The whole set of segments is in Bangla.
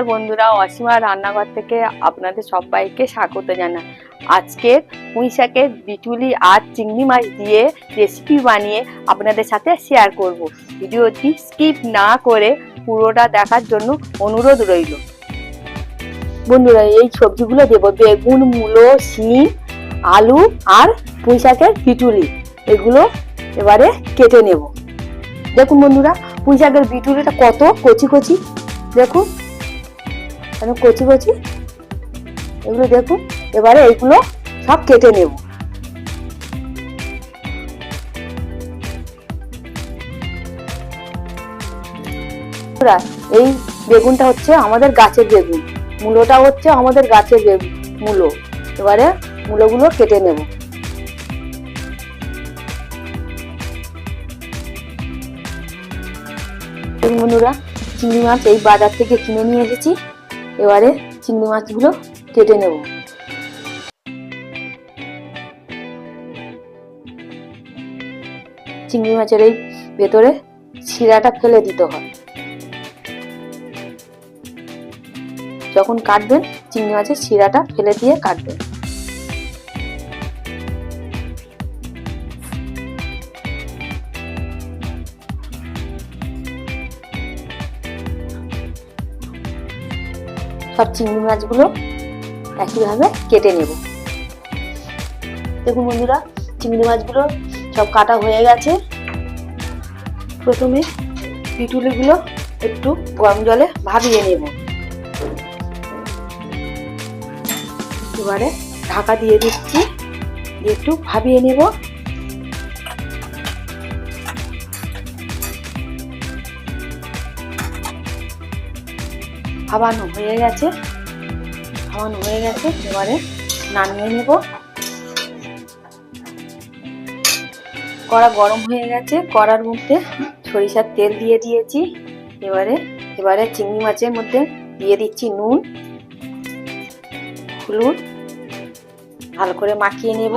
বন্ধুরা, অসীমা রান্নাঘর থেকে আপনাদের সবাইকে স্বাগত জানাই। আজকে পুঁই শাকের বিটুলি আর চিংড়ি মাছ দিয়ে রেসিপি বানিয়ে আপনাদের সাথে শেয়ার করব। ভিডিওটি স্কিপ না করে পুরোটা দেখার জন্য অনুরোধ রইল। বন্ধুরা, এই সবজিগুলো দেবো: বেগুন, মূলো, শিম, আলু আর পুঁই শাকের বিটুলি। এগুলো এবারে কেটে নেব। দেখুন বন্ধুরা, পুঁই শাকের বিটুলিটা কত কচি কচি, দেখুন কচি কচি এগুলো দেখুন। এবারে এইগুলো সব কেটে নেব। এই বেগুনটা হচ্ছে আমাদের গাছের বেগুন, মূলোটা হচ্ছে আমাদের গাছের বেগুন মূলো। এবারে মূলোগুলো কেটে নেব। বন্ধুরা, চিংড়ি মাছ এই বাজার থেকে কিনে নিয়ে এসেছি। এবারে চিংড়ি মাছগুলো কেটে নেব। চিংড়ি মাছের এই ভেতরে শিরাটা ফেলে দিতে হয়। যখন কাটবেন, চিংড়ি মাছের শিরাটা ফেলে দিয়ে কাটবেন। সব চিংড়ি মাছগুলো একইভাবে কেটে নেব। দেখুন বন্ধুরা, চিংড়ি মাছগুলো সব কাটা হয়ে গেছে। প্রথমে বিটুলিগুলো একটু গরম জলে ভাপিয়ে নেব। এবারে ঢাকা দিয়ে দিচ্ছি, একটু ভাপিয়ে নেব। ভাপানো হয়ে গেছে। এবারে নামিয়ে নেব। কড়া গরম হয়ে গেছে। কড়ার মধ্যে সরিষার তেল দিয়ে দিয়েছি। এবারে চিংড়ি মাছের মধ্যে দিয়ে দিচ্ছি নুন, হলুদ, ভালো করে মাখিয়ে নেব।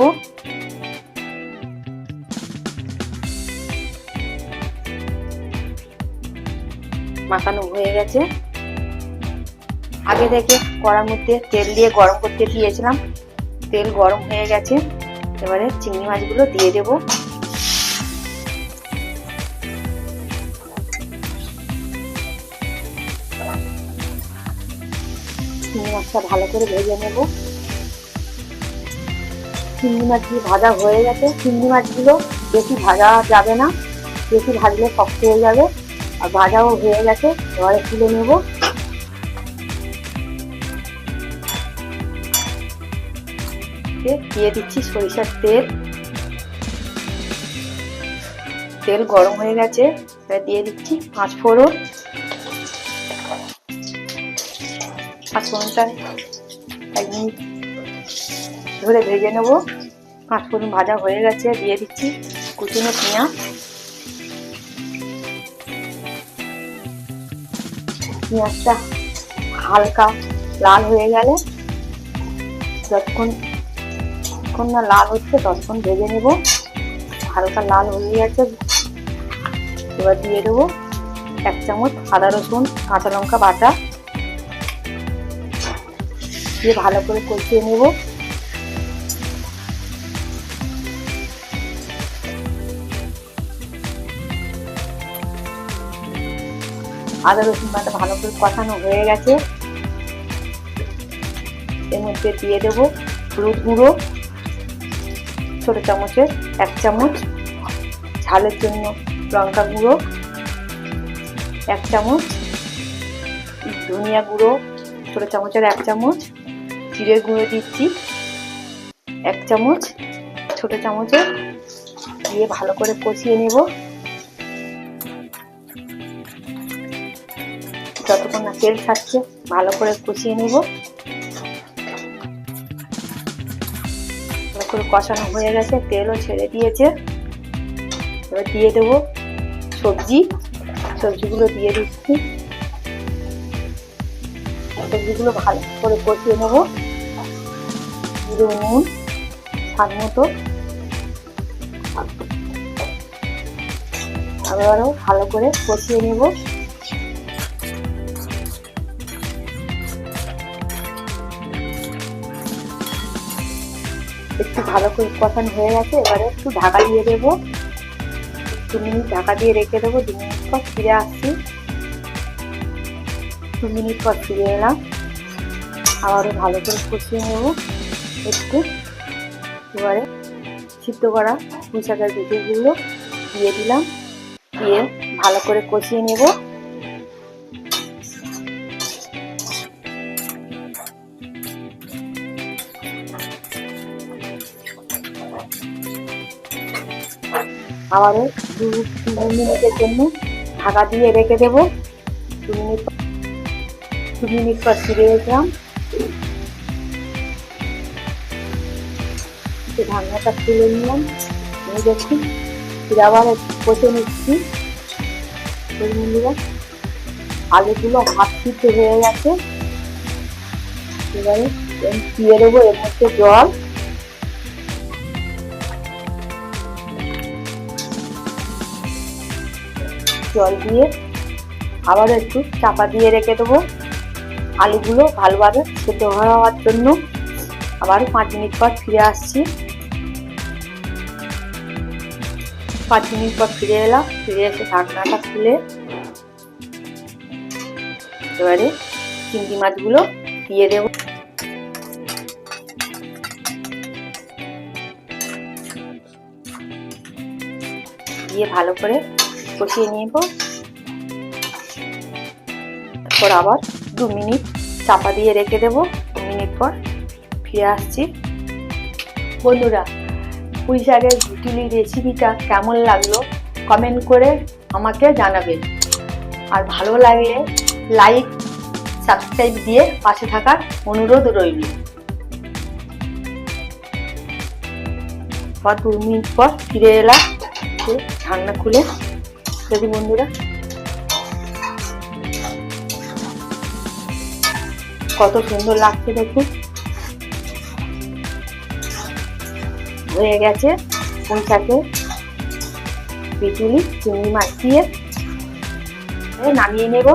মাখানো হয়ে গেছে। আগে থেকে কড়ার মধ্যে তেল দিয়ে গরম করতে দিয়েছিলাম। তেল গরম হয়ে গেছে। এবারে চিংড়ি মাছগুলো দিয়ে দেব। চিংড়ি মাছটা ভালো করে ভেজে নেব। চিংড়ি মাছগুলো ভাজা হয়ে গেছে। চিংড়ি মাছগুলো বেশি ভাজা যাবে না, বেশি ভাজলে শক্ত হয়ে যাবে। আর ভাজাও হয়ে গেছে। এবারে তুলে নেব। দিয়ে দিচ্ছি সরিষার তেল। তেল গরম হয়ে গেছে। এবার দিয়ে দিচ্ছি পাঁচফোড়ন। পাঁচফোড়নটা 1 মিনিট ধরে ভেজে নেব। পাঁচফোড়ন ভাজা হয়ে গেছে। দিয়ে দিচ্ছি কুচনো পেঁয়াজ। পেঁয়াজটা হালকা লাল হয়ে গেলে, যতক্ষণ না লাল হচ্ছে ততক্ষণ ভেজে নেব। হালকা লাল হয়ে গেছে। এবার দিয়ে দেবো 1 চামচ আদা রসুন কাঁচা লঙ্কা বাটা। দিয়ে ভালো করে কষিয়ে নেব। আদা রসুন বাটা ভালো করে কষানো হয়ে গেছে। এর মধ্যে দিয়ে দেবো হলুদ গুঁড়ো ছোট চামচের 1 চামচ, ঝালের জন্য লঙ্কা গুঁড়ো 1 চামচ, ধনিয়া গুঁড়ো ছোট চামচের 1 চামচ, জিরে গুঁড়ো দিচ্ছি 1 চামচ ছোট চামচের। দিয়ে ভালো করে কষিয়ে নেব যতক্ষণ না তেল ছাড়ছে। ভালো করে কষিয়ে নেব। ভালো করে কষানো হয়ে গেছে। তেলও ছেড়ে দিয়েছে। এবার দিয়ে দেবো সবজিগুলো দিয়ে দিচ্ছি। সবজিগুলো ভালো করে কষিয়ে নেব। নুন স্বাদ মতো। আবারও ভালো করে কষিয়ে নেব। একটু ভালো করে কষানো হয়ে গেছে। এবারে একটু ঢাকা দিয়ে দেবো, 2 মিনিট ঢাকা দিয়ে রেখে দেবো। 2 মিনিট পর ফিরে আসছি। 2 মিনিট পর ফিরে এলাম, আবারও ভালো করে কষিয়ে নেব একটু। এবারে সিদ্ধ করা পুঁই শাকের বিচিগুলো দিয়ে দিলাম, দিয়ে ভালো করে কষিয়ে নেব। আবারও 2 মিনিটের জন্য ঢাকা দিয়ে রেখে দেব। 2 মিনিট পর ফিরে এলাম, ঢাকনাটা তুলে নিলাম। দেখুন ফিরে আবার কষে নিচ্ছি। আলুগুলো হাফ সিদ্ধ হয়ে গেছে। এবারে দিয়ে দেবো এর মধ্যে জল। জল দিয়ে আবার একটু চাপা দিয়ে রেখে দেবো আলুগুলো ভালোভাবে সেদ্ধ হওয়ার জন্য। আবার 5 মিনিট পর ফিরে আসছি। 5 মিনিট পর ফিরে এলাম। ফিরে এসে ঢাকনাটা খুলে এবারে চিংড়ি মাছগুলো দিয়ে দেব। দিয়ে ভালো করে কষিয়ে নেব। তারপর আবার 2 মিনিট চাপা দিয়ে রেখে দেব। 2 মিনিট পর ফিরে আসছি। বন্ধুরা, পুঁই শাকের বিটুলি রেসিপিটা কেমন লাগলো কমেন্ট করে আমাকে জানাবেন। আর ভালো লাগলে লাইক সাবস্ক্রাইব দিয়ে পাশে থাকার অনুরোধ রইল। 2 মিনিট পর ফিরে এলাম, ঢাকনা খুলে। যদি বন্ধুরা কত সুন্দর লাগছে দেখুন, হয়ে গেছে পুঁই শাকের বিটুলি চিংড়ি মাছ দিয়ে। নামিয়ে নেব।